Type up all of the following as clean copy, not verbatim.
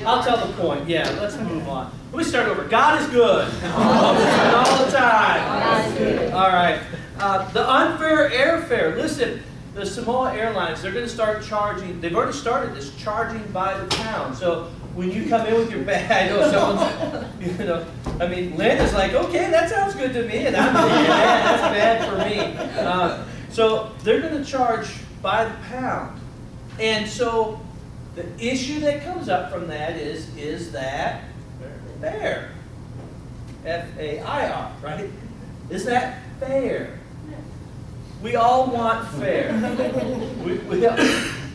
I'll tell the point. Yeah, let's move on. Let me start over. God is good. All the time. All right. The unfair airfare. Listen, the Samoa Airlines, they're going to start charging. They've already started this, charging by the pound. So when you come in with your bag, I know someone's, I mean, Lynn is like, okay, that sounds good to me. And I'm thinking, man, that's bad for me. So they're going to charge by the pound. And so the issue that comes up from that is that fair? F-A-I-R, right? Is that fair? We all want fair.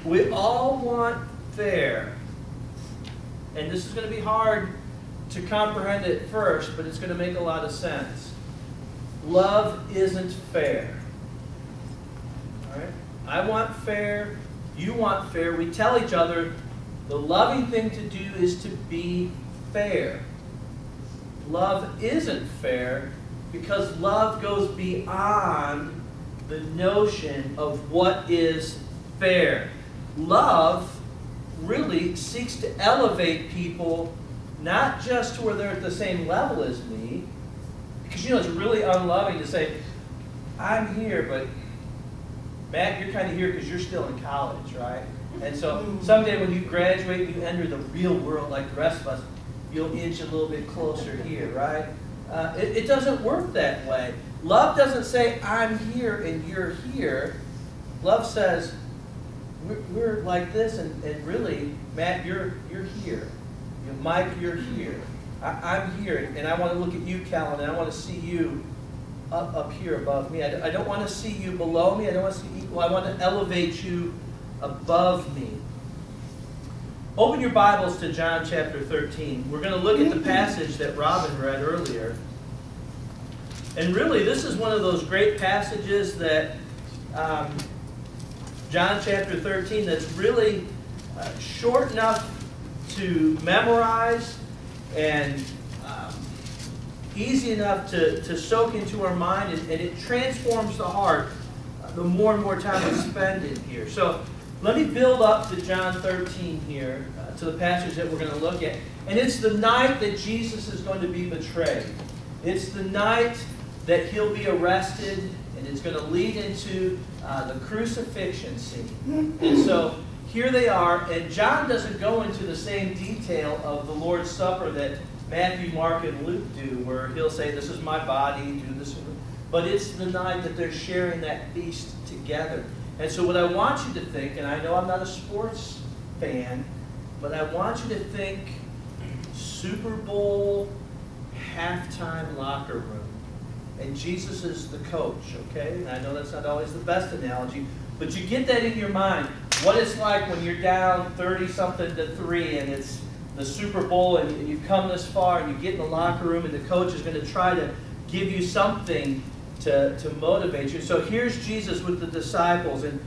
We all want fair. And this is going to be hard to comprehend at first, but it's going to make a lot of sense. Love isn't fair. All right? I want fair. You want fair. We tell each other the loving thing to do is to be fair. Love isn't fair because love goes beyond the notion of what is fair. Love really seeks to elevate people not just to where they're at the same level as me, because it's really unloving to say, I'm here, but Matt, you're kind of here because you're still in college, right? And so someday when you graduate and you enter the real world like the rest of us, you'll inch a little bit closer here, right? It doesn't work that way. Love doesn't say, I'm here and you're here. Love says, we're like this, and really, Matt, you're here. Mike, you're here. I'm here, and I want to look at you, Callan, and I want to see you up here above me. I don't want to see you below me. I don't want to see equal. I want to elevate you above me. Open your Bibles to John chapter 13. We're going to look at the passage that Robin read earlier. And really, this is one of those great passages that John chapter 13 that's really short enough to memorize and easy enough to soak into our mind, and it transforms the heart the more and more time we spend in here. So let me build up to John 13 here, to the passage that we're going to look at. And it's the night that Jesus is going to be betrayed. It's the night that he'll be arrested, and it's going to lead into the crucifixion scene. And so here they are, and John doesn't go into the same detail of the Lord's Supper that Matthew, Mark, and Luke do, where he'll say, this is my body, do this. But it's the night that they're sharing that feast together. And so what I want you to think, and I know I'm not a sports fan, but I want you to think Super Bowl halftime locker room. And Jesus is the coach, okay? And I know that's not always the best analogy, but you get that in your mind. What it's like when you're down 30-something to 3 and it's the Super Bowl and you've come this far and you get in the locker room and the coach is going to try to give you something to motivate you. So here's Jesus with the disciples, and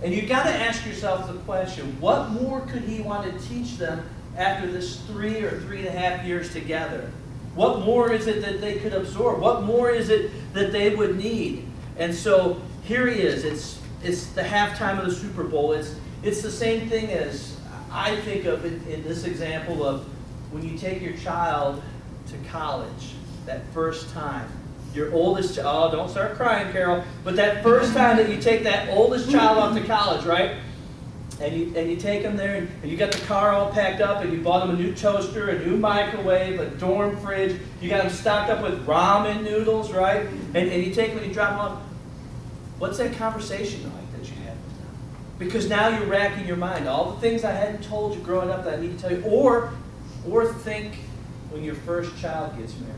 you've got to ask yourself the question, what more could he want to teach them after this 3 or 3.5 years together? What more is it that they could absorb? What more is it that they would need? And so here he is. It's the halftime of the Super Bowl. It's the same thing as I think of it in this example of when you take your child to college, that first time. Your oldest child, oh, don't start crying, Carol, but that first time that you take that oldest child off to college, right? And you take them there, and you got the car all packed up, and you bought them a new toaster, a new microwave, a dorm fridge. You got them stocked up with ramen noodles, right? And you take them and you drop them off. What's that conversation like that you had with them? Because now you're racking your mind. All the things I hadn't told you growing up that I need to tell you. Or think when your first child gets married.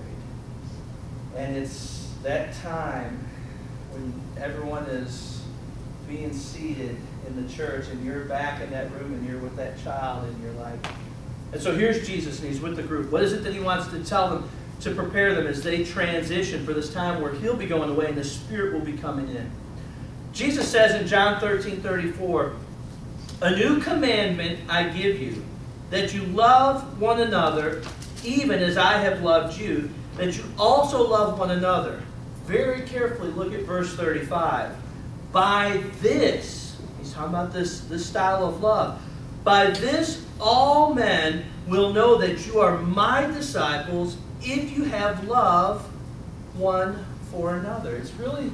And it's that time when everyone is being seated in the church and you're back in that room and you're with that child and you're like... And so here's Jesus and he's with the group. What is it that he wants to tell them to prepare them as they transition for this time where he'll be going away and the Spirit will be coming in? Jesus says in John 13:34, a new commandment I give you, that you love one another even as I have loved you, that you also love one another. Very carefully look at verse 35. By this, he's talking about this style of love. By this all men will know that you are my disciples if you have love one for another. It's really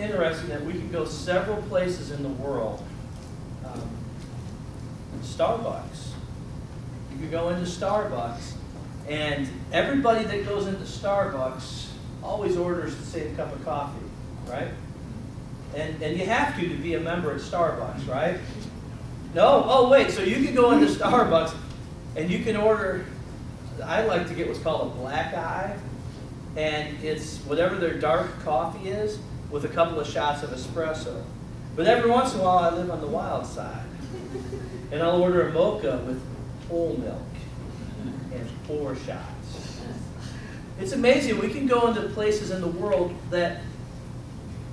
interesting that we can go several places in the world. Starbucks. You could go into Starbucks, and everybody that goes into Starbucks always orders the same cup of coffee, right? And you have to be a member at Starbucks, right? No? Oh, wait, so you can go into Starbucks, and you can order, I like to get what's called a black eye, and it's whatever their dark coffee is with a couple of shots of espresso. But every once in a while, I live on the wild side. And I'll order a mocha with whole milk and 4 shots. It's amazing. We can go into places in the world that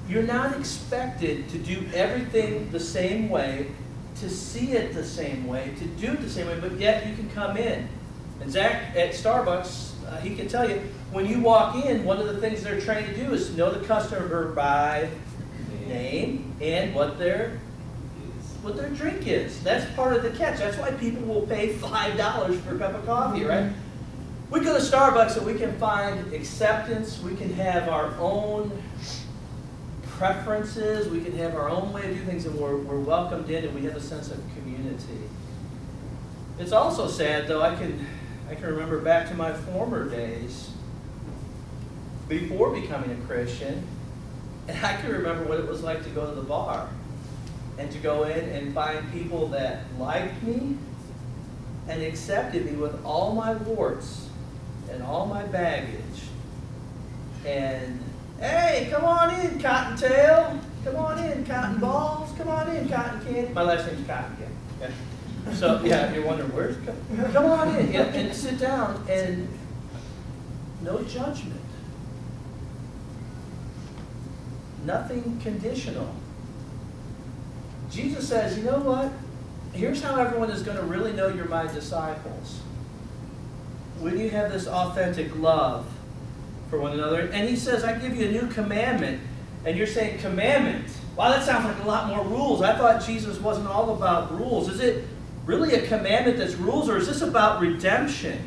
you're not expected to do everything the same way, to see it the same way, to do it the same way, but yet you can come in. And Zach at Starbucks, he can tell you, when you walk in, one of the things they're trained to do is to know the customer by name and what their drink is. That's part of the catch. That's why people will pay $5 for a cup of coffee, right? We go to Starbucks and we can find acceptance. We can have our own preferences. We can have our own way to do things, and we're welcomed in, and we have a sense of community. It's also sad, though. I can remember back to my former days before becoming a Christian, and I can remember what it was like to go to the bar and to go in and find people that liked me and accepted me with all my warts and all my baggage. And, hey, come on in, Cottontail. Come on in, Cotton Balls. Come on in, Cotton Candy. My last name's Cotton Candy. Yeah. So, yeah, you're wondering, where's come on in, yeah, and sit down, and no judgment. Nothing conditional. Jesus says, you know what? Here's how everyone is going to really know you're my disciples. When you have this authentic love for one another. And he says, I give you a new commandment. And you're saying, commandment? Wow, that sounds like a lot more rules. I thought Jesus wasn't all about rules. Is it really a commandment that's rules, or is this about redemption?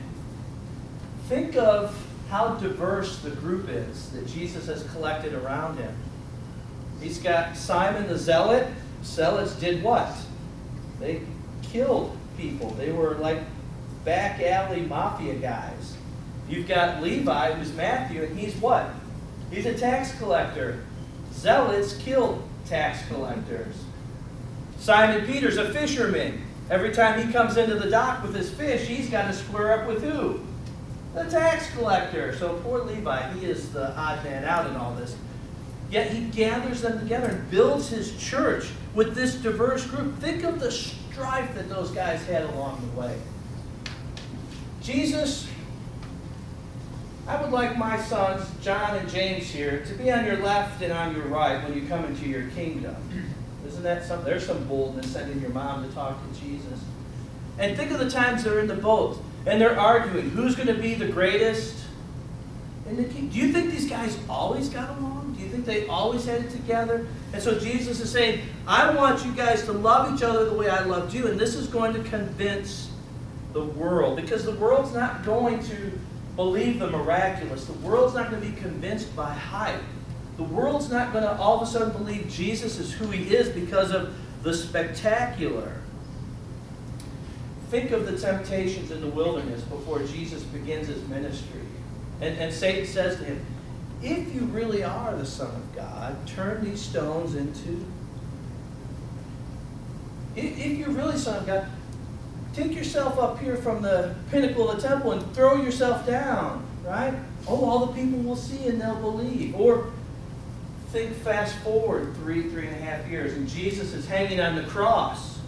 Think of how diverse the group is that Jesus has collected around him. He's got Simon the Zealot. Zealots did what? They killed people. They were like back alley mafia guys. You've got Levi, who's Matthew, and he's what? He's a tax collector. Zealots killed tax collectors. Simon Peter's a fisherman. Every time he comes into the dock with his fish, he's got to square up with who? The tax collector. So poor Levi, he is the odd man out in all this. Yet he gathers them together and builds his church with this diverse group. Think of the strife that those guys had along the way. Jesus, I would like my sons, John and James here, to be on your left and on your right when you come into your kingdom. Isn't that something? There's some boldness sending your mom to talk to Jesus. And think of the times they're in the boat and they're arguing. Who's going to be the greatest in the kingdom? Do you think these guys always got along? Do you think they always had it together? And so Jesus is saying, I want you guys to love each other the way I loved you, and this is going to convince the world, because the world's not going to believe the miraculous. The world's not going to be convinced by hype. The world's not going to all of a sudden believe Jesus is who he is because of the spectacular. Think of the temptations in the wilderness before Jesus begins his ministry. And Satan says to him, if you really are the Son of God, turn these stones into... If you're really Son of God, take yourself up here from the pinnacle of the temple and throw yourself down, right? Oh, all the people will see and they'll believe. Or think fast forward 3.5 years, and Jesus is hanging on the cross,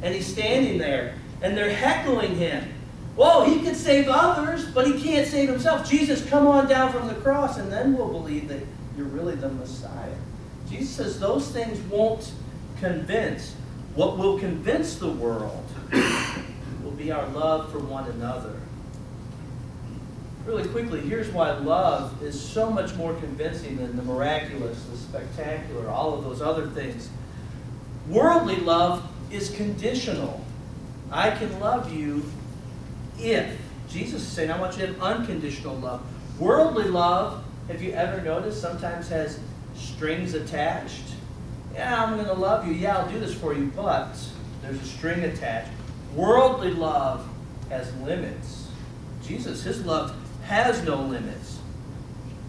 and he's standing there, and they're heckling him. Whoa, he could save others, but he can't save himself. Jesus, come on down from the cross, and then we'll believe that you're really the Messiah. Jesus says those things won't convince. What will convince the world will be our love for one another. Really quickly, here's why love is so much more convincing than the miraculous, the spectacular, all of those other things. Worldly love is conditional. I can love you if. Jesus is saying, I want you to have unconditional love. Worldly love, have you ever noticed, sometimes has strings attached? Yeah, I'm going to love you. Yeah, I'll do this for you, but there's a string attached. Worldly love has limits. Jesus, his love has no limits.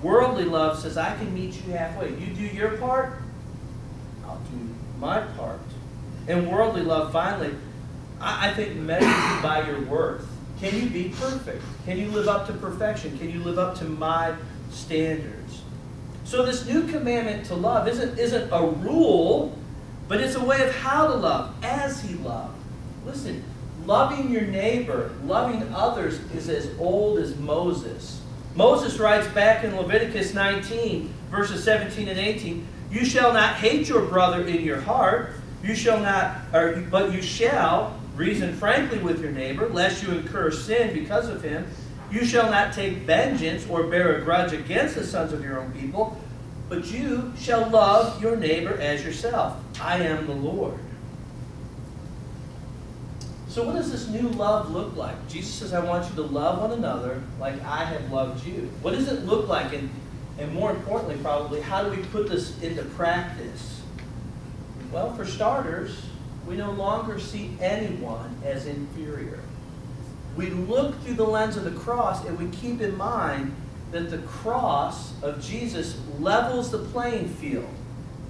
Worldly love says, I can meet you halfway. You do your part, I'll do my part. And worldly love, finally, I think measures you by your worth. Can you be perfect? Can you live up to perfection? Can you live up to my standards? So this new commandment to love isn't a rule, but it's a way of how to love, as he loved. Listen, loving your neighbor, loving others is as old as Moses. Moses writes back in Leviticus 19, verses 17 and 18, you shall not hate your brother in your heart, but you shall reason frankly with your neighbor, lest you incur sin because of him. You shall not take vengeance or bear a grudge against the sons of your own people, but you shall love your neighbor as yourself. I am the Lord. So what does this new love look like? Jesus says, I want you to love one another like I have loved you. What does it look like? And more importantly, probably, how do we put this into practice? Well, for starters, we no longer see anyone as inferior. We look through the lens of the cross and we keep in mind that the cross of Jesus levels the playing field.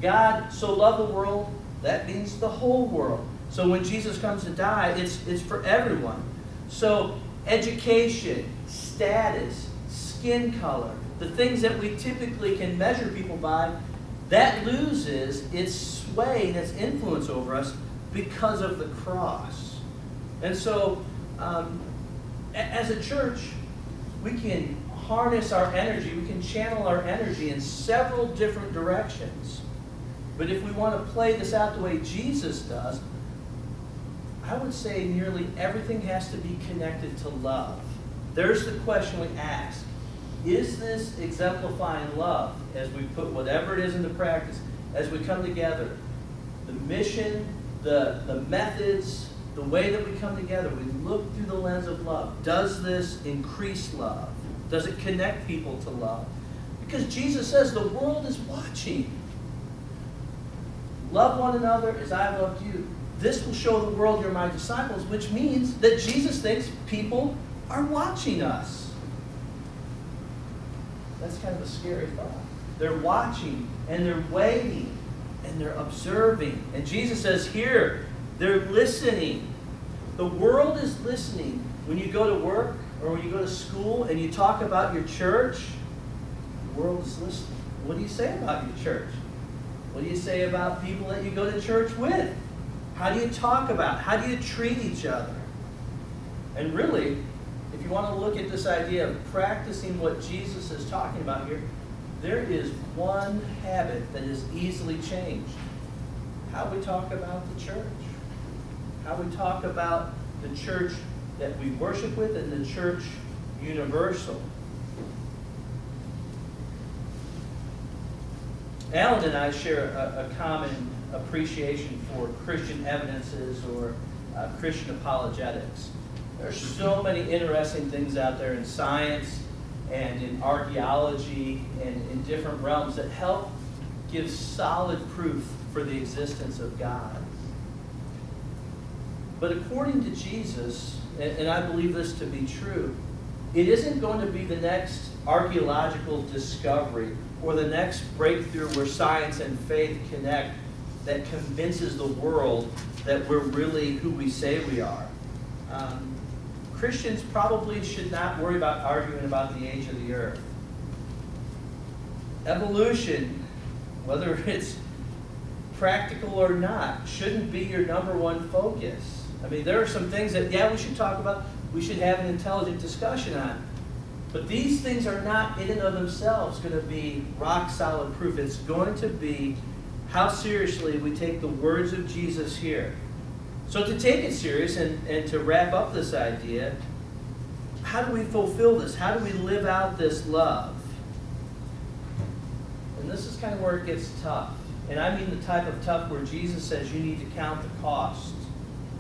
God so loved the world, that means the whole world. So when Jesus comes to die, it's for everyone. So education, status, skin color, the things that we typically can measure people by, that loses its sway and its influence over us because of the cross. And so, as a church, we can harness our energy, we can channel our energy in several different directions. But if we want to play this out the way Jesus does, I would say nearly everything has to be connected to love. There's the question we ask. Is this exemplifying love as we put whatever it is into practice, as we come together? The mission, the methods, the way that we come together, we look through the lens of love. Does this increase love? Does it connect people to love? Because Jesus says the world is watching. Love one another as I loved you. This will show the world you're my disciples, which means that Jesus thinks people are watching us. That's kind of a scary thought. They're watching, and they're waiting, and they're observing. And Jesus says here, they're listening. The world is listening. When you go to work or when you go to school and you talk about your church, the world is listening. What do you say about your church? What do you say about people that you go to church with? How do you talk about? How do you treat each other? And really, if you want to look at this idea of practicing what Jesus is talking about here, there is one habit that is easily changed. How we talk about the church. How we talk about the church that we worship with and the church universal. Alan and I share a common appreciation for Christian evidences or Christian apologetics. There's so many interesting things out there in science and in archaeology and in different realms that help give solid proof for the existence of God. But according to Jesus, and I believe this to be true, it isn't going to be the next archaeological discovery or the next breakthrough where science and faith connect that convinces the world that we're really who we say we are. Christians probably should not worry about arguing about the age of the earth. Evolution, whether it's practical or not, shouldn't be your number one focus. I mean, there are some things that, yeah, we should talk about, we should have an intelligent discussion on. But these things are not in and of themselves going to be rock solid proof. It's going to be how seriously we take the words of Jesus here. So to take it serious and to wrap up this idea, how do we fulfill this? How do we live out this love? And this is kind of where it gets tough. And I mean the type of tough where Jesus says you need to count the costs.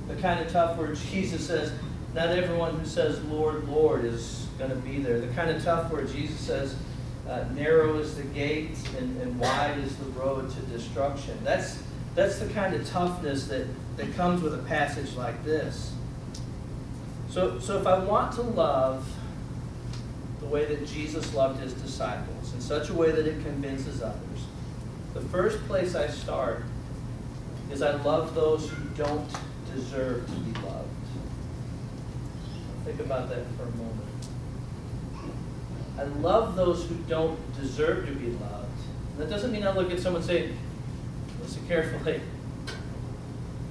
The kind of tough where Jesus says, not everyone who says, Lord, Lord, is going to be there. The kind of tough where Jesus says, narrow is the gate and wide is the road to destruction. That's the kind of toughness that comes with a passage like this. So if I want to love the way that Jesus loved his disciples, in such a way that it convinces others, the first place I start is I love those who don't deserve to be loved. Think about that for a moment. I love those who don't deserve to be loved. And that doesn't mean I look at someone and say, listen carefully,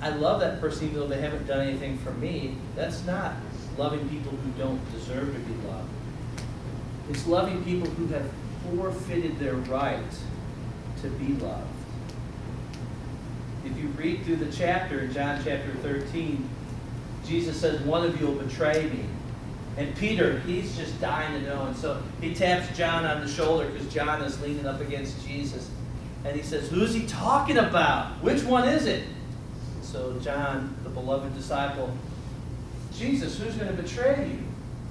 I love that person even though they haven't done anything for me. That's not loving people who don't deserve to be loved. It's loving people who have forfeited their right to be loved. If you read through the chapter, in John chapter 13, Jesus says, one of you will betray me. And Peter, he's just dying to know. And so he taps John on the shoulder because John is leaning up against Jesus. And he says, who's he talking about? Which one is it? So John, the beloved disciple, Jesus, who's going to betray you?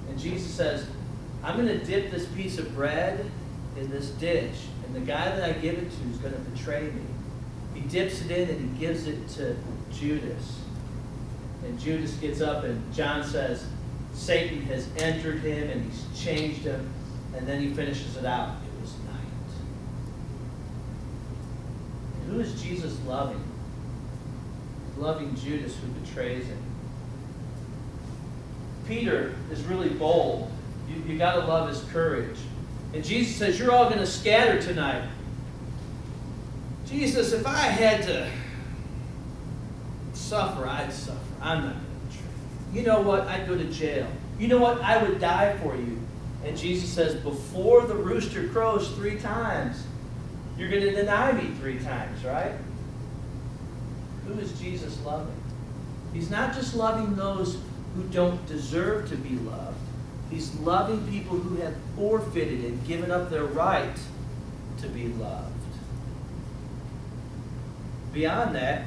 And Jesus says, I'm going to dip this piece of bread in this dish. And the guy that I give it to is going to betray me. He dips it in and he gives it to Judas. And Judas gets up and John says, Satan has entered him and he's changed him. And then he finishes it out. It was night. And who is Jesus loving? Loving Judas who betrays him. Peter is really bold. You got to love his courage. And Jesus says, you're all going to scatter tonight. Jesus, if I had to suffer, I'd suffer. I'm not going to betray you. You know what? I'd go to jail. You know what? I would die for you. And Jesus says, before the rooster crows 3 times, you're going to deny me 3 times, right? Who is Jesus loving? He's not just loving those who don't deserve to be loved. He's loving people who have forfeited and given up their right to be loved. Beyond that,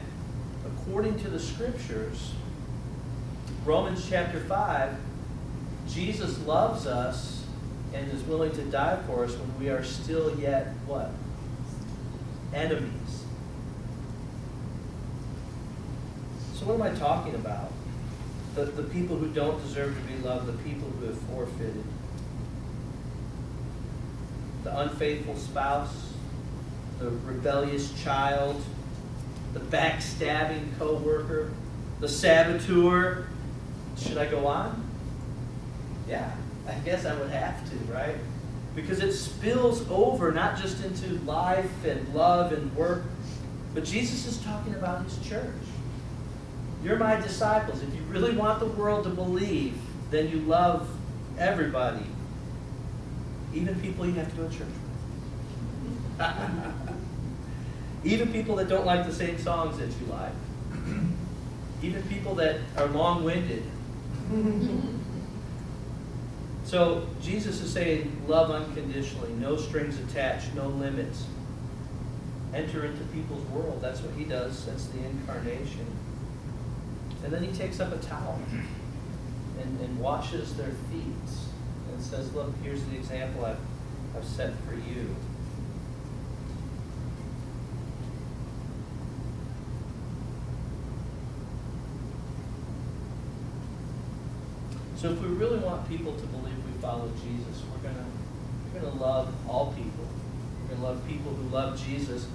according to the Scriptures, Romans chapter 5, Jesus loves us and is willing to die for us when we are still yet what? Enemies. So what am I talking about? The people who don't deserve to be loved, the people who have forfeited. The unfaithful spouse, the rebellious child, the backstabbing coworker, the saboteur. Should I go on? Yeah, I guess I would have to, right? Because it spills over not just into life and love and work, but Jesus is talking about his church. You're my disciples. If you really want the world to believe, then you love everybody, even people you have to go to church with. Even people that don't like the same songs that you like. Even people that are long-winded. So Jesus is saying, love unconditionally, no strings attached, no limits. Enter into people's world. That's what he does. That's the incarnation. And then he takes up a towel and washes their feet and says, look, here's the example I've set for you. So if we really want people to believe we follow Jesus, we're gonna love all people. We're gonna love people who love Jesus,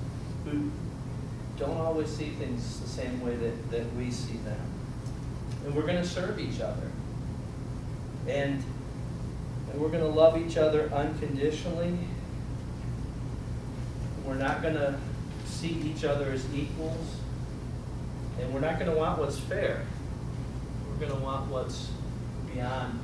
who don't always see things the same way that we see them. And we're going to serve each other. And we're going to love each other unconditionally. We're not going to see each other as equals. And we're not going to want what's fair. We're going to want what's beyond